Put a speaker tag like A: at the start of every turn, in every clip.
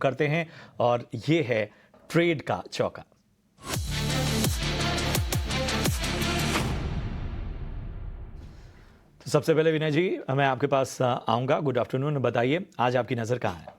A: करते हैं और ये है ट्रेड का चौका। तो सबसे पहले विनय जी, मैं आपके पास आऊंगा। गुड आफ्टरनून, बताइए आज आपकी नजर कहाँ है?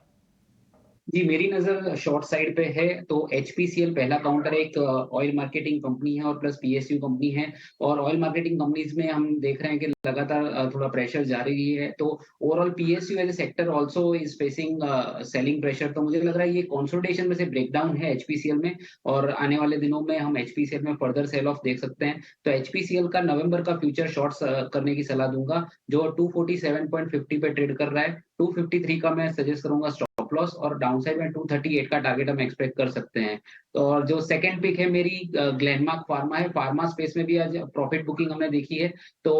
B: जी, मेरी नज़र शॉर्ट साइड पे है, तो एचपीसीएल पहला काउंटर एक ऑयल मार्केटिंग कंपनी है और प्लस पीएसयू कंपनी है। और ऑयल मार्केटिंग कंपनीज़ में हम देख रहे हैं कि लगातार थोड़ा प्रेशर जारी है, तो overall PSU as a sector also is facing selling pressure. तो मुझे लग रहा है ये कंसोलिडेशन में से ब्रेकडाउन है एचपीसीएल में, और आने वाले दिनों में हम एचपीसीएल में फर्दर सेल ऑफ देख सकते हैं। तो एचपीसीएल का नवंबर का फ्यूचर शॉर्ट्स करने की सलाह दूँगा, जो 247.50 पे ट्रेड कर रहा है। 253 का मैं सजेस्ट करूँगा स्टॉप लॉस, और डाउनसाइड में 238 का टारगेट हम एक्सपेक्ट कर सकते हैं। तो और जो सेकंड पिक है मेरी ग्लेनमार्क फार्मा है। फार्मा स्पेस में भी आज प्रॉफिट बुकिंग हमने देखी है। तो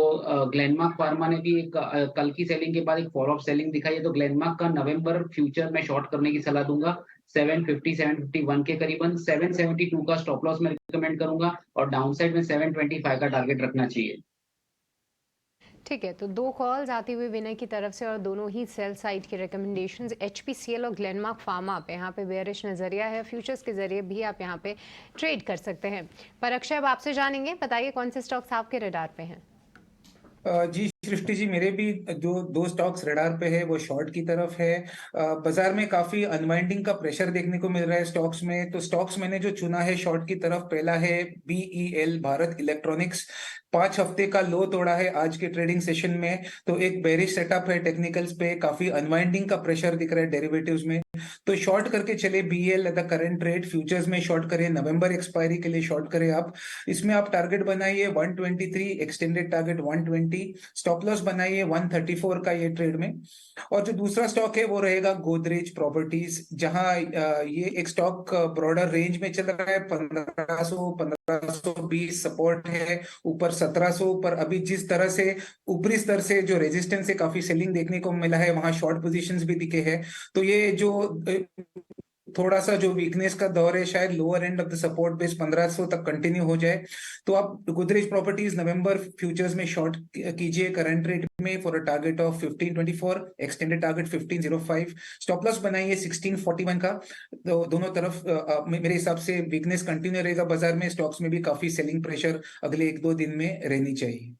B: ग्लेनमार्क फार्मा ने भी एक कल की सेलिंग के बाद एक फॉलो अप सेलिंग दिखाई है। तो ग्लेनमार्क का नवंबर फ्यूचर में शॉर्ट करने की सलाह दूँगा 750 751 के करीबन। 772 का स्टॉप लॉस मैं रिकमेंड करूँगा, और डाउनसाइड में 725 का टारगेट रखना चाहिए।
C: ठीक है, तो दो कॉल्स आती हुई विनय की तरफ से और दोनों ही सेल साइड की रिकमेंडेशंस एचपीसीएल और ग्लेनमार्क फार्मा पे। यहाँ पे बेयरिश नजरिया है, फ्यूचर्स के जरिए भी आप यहाँ पे ट्रेड कर सकते हैं। पर अक्षय, अब आपसे जानेंगे, बताइए कौन से स्टॉक्स आपके रडार पे हैं?
D: जी सृष्टि जी, मेरे भी जो दो स्टॉक्स रडार पे है वो शॉर्ट की तरफ है। बाजार में काफी अनवाइंडिंग का प्रेशर देखने को मिल रहा है स्टॉक्स में। तो स्टॉक्स मैंने जो चुना है शॉर्ट की तरफ, पहला है बीईएल, भारत इलेक्ट्रॉनिक्स। 5 हफ्ते का लो तोड़ा है आज के ट्रेडिंग सेशन में। तो एक बेरिश सेटअप है टेक्निकल्स पे, काफी अनवाइंडिंग का प्रेशर दिख रहा है डेरिवेटिव्स में। तो शॉर्ट करके चले B L at the current rate. Futures में शॉर्ट करें, नवंबर एक्सपायरी के लिए शॉर्ट करें आप। इसमें आप टारगेट बनाइए 123, एक्सटेंडेड टारगेट 120, स्टॉप लॉस बनाइए 134 का ये ट्रेड में। और जो दूसरा स्टॉक है वो रहेगा गोदरेज प्रॉपर्टीज, जहां ये एक स्टॉक ब्रॉडर रेंज में चल रहा है। 1520 सपोर्ट है, ऊपर 1700 पर। अभी जिस तरह से ऊपरी स्तर से जो रेजिस्टेंस है, काफी सेलिंग देखने को मिला है, वहां शॉर्ट पोजीशंस भी दिखे हैं। तो ये जो थोड़ा सा जो वीकनेस का दौर है, शायद lower end of the support base 1500 तक कंटिन्यू हो जाए। तो आप गोदरेज प्रॉपर्टीज नवंबर फ्यूचर्स में शॉर्ट कीजिए करंट रेट में for a target of 1524, extended target 1505, stop loss बनाइए 1641 का। तो दोनों तरफ मेरे हिसाब से वीकनेस कंटिन्यू रहेगा बाजार में। स्टॉक्स में भी काफी सेलिंग प्रेशर अगले 1-2 दिन में रहनी चाहिए।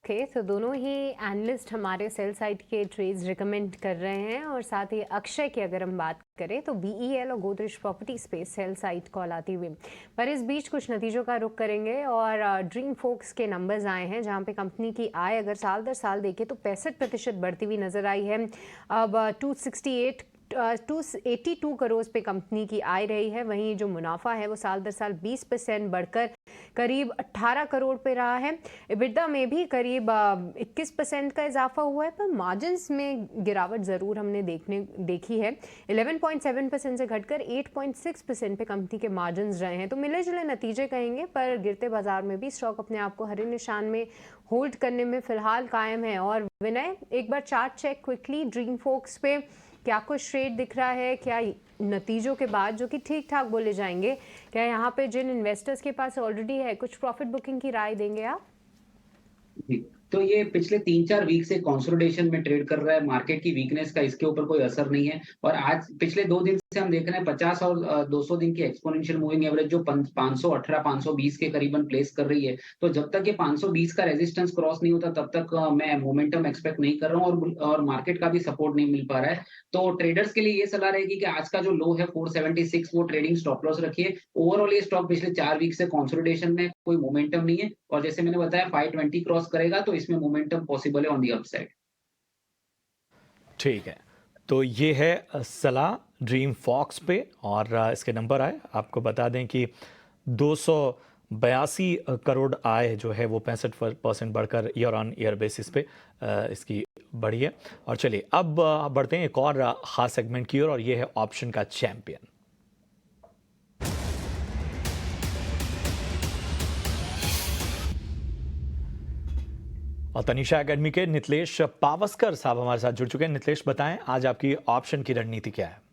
C: ओके, तो दोनों ही एनालिस्ट हमारे सेल साइड के ट्रेड्स रिकमेंड कर रहे हैं। और साथ ही अक्षय की अगर हम बात करें तो बीईएल और Godrej property space sell side call आती हुई। पर इस बीच कुछ नतीजों का रुख करेंगे। और ड्रीम फोक्स के नंबर्स आए हैं, जहां पे कंपनी की आय अगर साल दर साल देखें तो 65% बढ़ती हुई नजर आई है। अब 282 करोड़ पे कंपनी की आय रही है। वहीं जो मुनाफा है वो साल दर साल 20% बढ़कर करीब 18 करोड़ पे रहा है। EBITDA में भी करीब 21% का इजाफा हुआ है। पर मार्जिन्स में गिरावट ज़रूर हमने देखी है। 11.7% से घटकर 8.6% पे कंपनी के मार्जिन्स रहे हैं। तो मिले जुले नतीजे कहेंगे, पर गिरते बाजार में भी स्टॉक अपने आप को हरे निशान में होल्ड करने में फिलहाल कायम है। और विनय, एक बार chart check quickly Dream Folks पे, क्या कुछ ट्रेड दिख रहा है? क्या नतीजों के बाद, जो कि ठीक ठाक बोले जाएंगे, क्या यहाँ पे जिन इन्वेस्टर्स के पास ऑलरेडी है कुछ प्रॉफिट बुकिंग की राय देंगे आप?
B: जी, तो ये पिछले 3-4 वीक से कंसोलिडेशन में ट्रेड कर रहा है। मार्केट की वीकनेस का इसके ऊपर कोई असर नहीं है, और आज पिछले 2 दिन से हम देख रहे हैं 50 और 200 दिन की एक्सपोनेंशियल मूविंग एवरेज जो 518 520 के करीबन प्लेस कर रही है। तो जब तक ये 520 का रेजिस्टेंस क्रॉस नहीं होता, तब तक मैं मोमेंटम एक्सपेक्ट नहीं कर रहा हूँ, और मार्केट का भी सपोर्ट नहीं मिल पा रहा है। तो ट्रेडर्स के लिए ये सलाह रहेगी कि आज का जो लो है 476, वो ट्रेडिंग स्टॉप लॉस रखिए। ओवरऑल ये स्टॉक पिछले 4 वीक से कंसोलिडेशन में, कोई मोमेंटम नहीं है, और जैसे मैंने बताया 520 क्रॉस करेगा तो इसमें मोमेंटम पॉसिबल है ऑन दी अपसाइड।
A: ठीक है, तो ये है सलाह ड्रीम फॉक्स पे, और इसके नंबर आए आपको बता दें कि 282 करोड़ आय जो है वो 65% बढ़कर ईयर ऑन ईयर बेसिस पे इसकी बढ़ी है। और चलिए अब बढ़ते हैं एक और खास सेगमेंट की ओर, और ये है ऑप्शन का चैंपियन। और तनिषा एकेडमी के नितलेश पावस्कर साहब हमारे साथ जुड़ चुके हैं। नितलेश, बताएं आज आपकी ऑप्शन की रणनीति क्या है?